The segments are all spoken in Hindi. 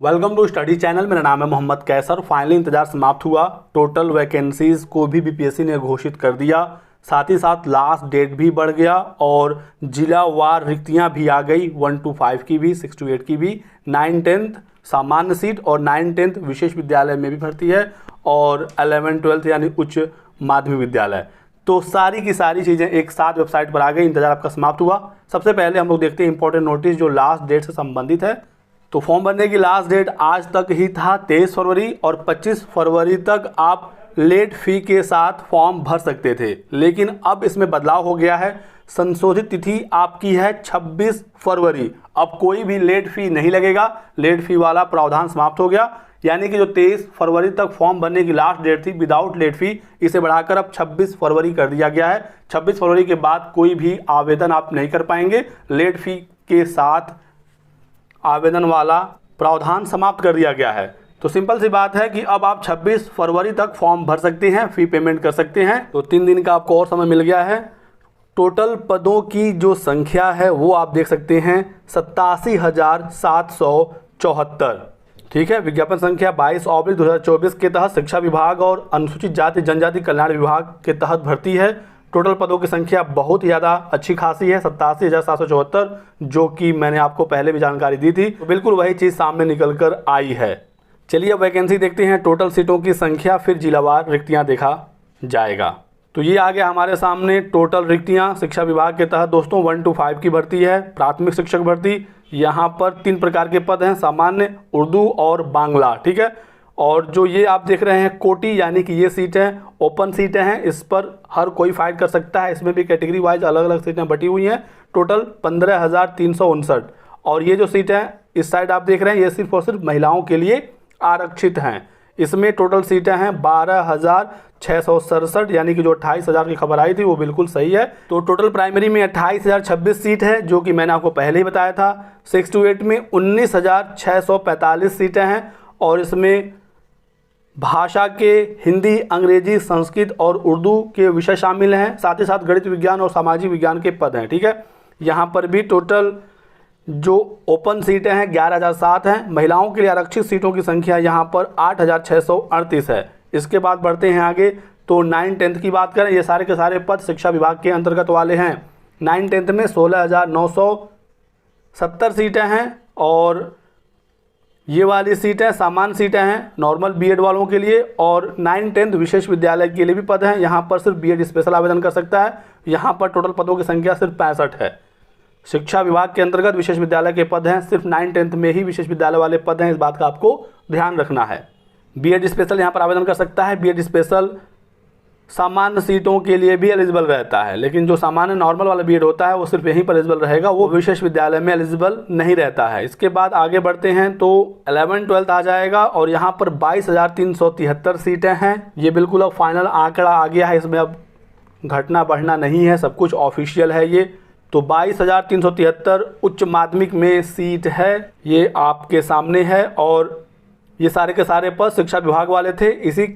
Welcome to study channel. मेरा नाम है मोहम्मद कैसर। फाइनली इंतजार समाप्त हुआ। टोटल वैकेंसीज को भी बीपीएससी ने घोषित कर दिया, साथ ही साथ लास्ट डेट भी बढ़ गया और जिला वार रिक्तियां भी आ गई। 1 to 5 की भी, 6 to 8 की भी, 9-10 सामान्य सीट और 9-10 विशेष विद्यालय में भी भर्ती है और 11-12 यानी उच्च माध्यमिक विद्यालय। तो सारी की सारी चीज़ें एक साथ वेबसाइट पर आ गई। इंतजार आपका समाप्त हुआ। सबसे पहले हम लोग देखते हैं इंपॉर्टेंट नोटिस जो लास्ट डेट से संबंधित है। तो फॉर्म भरने की लास्ट डेट आज तक ही था 23 फरवरी और 25 फरवरी तक आप लेट फी के साथ फॉर्म भर सकते थे, लेकिन अब इसमें बदलाव हो गया है। संशोधित तिथि आपकी है 26 फरवरी। अब कोई भी लेट फी नहीं लगेगा, लेट फी वाला प्रावधान समाप्त हो गया। यानी कि जो 23 फरवरी तक फॉर्म भरने की लास्ट डेट थी विदाउट लेट फी, इसे बढ़ाकर अब 26 फरवरी कर दिया गया है। 26 फरवरी के बाद कोई भी आवेदन आप नहीं कर पाएंगे। लेट फी के साथ आवेदन वाला प्रावधान समाप्त कर दिया गया है। तो सिंपल सी बात है कि अब आप 26 फरवरी तक फॉर्म भर सकते हैं, फी पेमेंट कर सकते हैं। तो 3 दिन का आपको और समय मिल गया है। टोटल पदों की जो संख्या है वो आप देख सकते हैं 87,774। ठीक है। विज्ञापन संख्या 22/2024 के तहत शिक्षा विभाग और अनुसूचित जाति जनजाति कल्याण विभाग के तहत भर्ती है। टोटल पदों की संख्या बहुत ही ज़्यादा अच्छी खासी है, 87,774, जो कि मैंने आपको पहले भी जानकारी दी थी। तो बिल्कुल वही चीज़ सामने निकल कर आई है। चलिए अब वैकेंसी देखते हैं, टोटल सीटों की संख्या, फिर जिलावार रिक्तियां देखा जाएगा। तो ये आ गया हमारे सामने टोटल रिक्तियां शिक्षा विभाग के तहत दोस्तों। 1 to 5 की भर्ती है, प्राथमिक शिक्षक भर्ती। यहाँ पर 3 प्रकार के पद हैं, सामान्य, उर्दू और बांग्ला। ठीक है। और जो ये आप देख रहे हैं कोटी, यानी कि ये सीटें ओपन सीटें हैं, इस पर हर कोई फाइट कर सकता है। इसमें भी कैटेगरी वाइज अलग अलग सीटें बटी हुई हैं। टोटल 15,359। और ये जो सीटें इस साइड आप देख रहे हैं, ये सिर्फ और सिर्फ महिलाओं के लिए आरक्षित हैं। इसमें टोटल सीटें हैं 12,667, यानी कि जो 28,000 की खबर आई थी वो बिल्कुल सही है। तो टोटल प्राइमरी में 28,026 सीट है, जो कि मैंने आपको पहले ही बताया था। 6 to 8 में 19,645 सीटें हैं और इसमें भाषा के हिंदी, अंग्रेजी, संस्कृत और उर्दू के विषय शामिल हैं। साथ ही साथ गणित विज्ञान और सामाजिक विज्ञान के पद हैं। ठीक है। यहाँ पर भी टोटल जो ओपन सीटें हैं 11,007 हैं। महिलाओं के लिए आरक्षित सीटों की संख्या यहाँ पर 8,638 है। इसके बाद बढ़ते हैं आगे। तो 9-10 की बात करें, ये सारे के सारे पद शिक्षा विभाग के अंतर्गत वाले हैं। 9-10 में 16,970 सीटें हैं और ये वाली सीटें सामान्य सीटें हैं नॉर्मल बीएड वालों के लिए। और 9-10 विशेष विद्यालय के लिए भी पद हैं। यहाँ पर सिर्फ बीएड स्पेशल आवेदन कर सकता है। यहाँ पर टोटल पदों की संख्या सिर्फ 65 है। शिक्षा विभाग के अंतर्गत विशेष विद्यालय के पद हैं, सिर्फ 9-10 में ही विशेष विद्यालय वाले पद हैं। इस बात का आपको ध्यान रखना है। बीएड स्पेशल यहाँ पर आवेदन कर सकता है। बीएड स्पेशल सामान्य सीटों के लिए भी एलिजिबल रहता है, लेकिन जो सामान्य नॉर्मल वाला बीएड होता है वो सिर्फ यहीं पर एलिजिबल रहेगा, वो विशेष विद्यालय में एलिजिबल नहीं रहता है। इसके बाद आगे बढ़ते हैं तो 11-12 आ जाएगा और यहाँ पर 22,373 सीटें हैं। ये बिल्कुल अब फाइनल आंकड़ा आ गया है, इसमें अब घटना बढ़ना नहीं है, सब कुछ ऑफिशियल है ये। तो 22,373 उच्च माध्यमिक में सीट है, ये आपके सामने है। और ये सारे के सारे पद शिक्षा विभाग वाले थे। इसी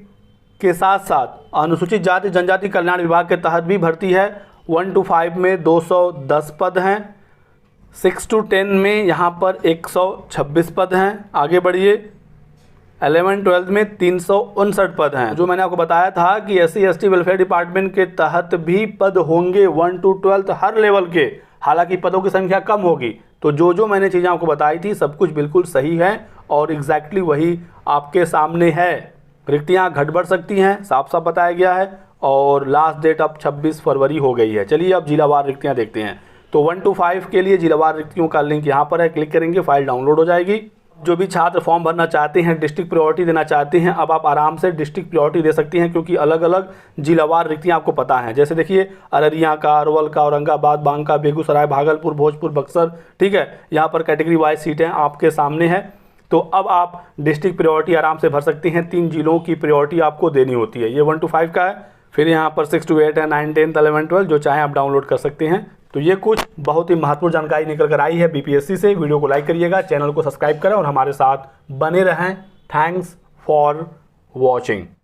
के साथ साथ अनुसूचित जाति जनजाति कल्याण विभाग के तहत भी भर्ती है। 1 to 5 में 210 पद हैं। 6 to 10 में यहाँ पर 126 पद हैं। आगे बढ़िए। 11-12 में 359 पद हैं। जो मैंने आपको बताया था कि SC/ST वेलफेयर डिपार्टमेंट के तहत भी पद होंगे 1 to 12 हर लेवल के, हालांकि पदों की संख्या कम होगी। तो जो मैंने चीज़ें आपको बताई थी सब कुछ बिल्कुल सही है और एग्जैक्टली वही आपके सामने है। रिक्तियाँ घट बढ़ सकती हैं, साफ साफ बताया गया है। और लास्ट डेट अब 26 फरवरी हो गई है। चलिए अब जिलावार रिक्तियाँ देखते हैं। तो 1 to 5 के लिए जिलावार रिक्तियों का लिंक यहाँ पर है, क्लिक करेंगे, फाइल डाउनलोड हो जाएगी। जो भी छात्र फॉर्म भरना चाहते हैं, डिस्ट्रिक्ट प्रायोरिटी देना चाहते हैं, अब आप आराम से डिस्ट्रिक्ट प्रायोरिटी दे सकती हैं, क्योंकि अलग अलग जिलावार रिक्तियाँ आपको पता हैं। जैसे देखिए अररिया का, अरवल का, औरंगाबाद, बांका, बेगूसराय, भागलपुर, भोजपुर, बक्सर। ठीक है। यहाँ पर कैटेगरी वाइज सीटें आपके सामने हैं। तो अब आप डिस्ट्रिक्ट प्रायोरिटी आराम से भर सकती हैं। 3 जिलों की प्रायोरिटी आपको देनी होती है। ये 1 to 5 का है। फिर यहाँ पर 6 to 8 है, 9-10, 11-12, जो चाहें आप डाउनलोड कर सकते हैं। तो ये कुछ बहुत ही महत्वपूर्ण जानकारी निकल कर आई है बीपीएससी से। वीडियो को लाइक करिएगा, चैनल को सब्सक्राइब करें और हमारे साथ बने रहें। Thanks for watching.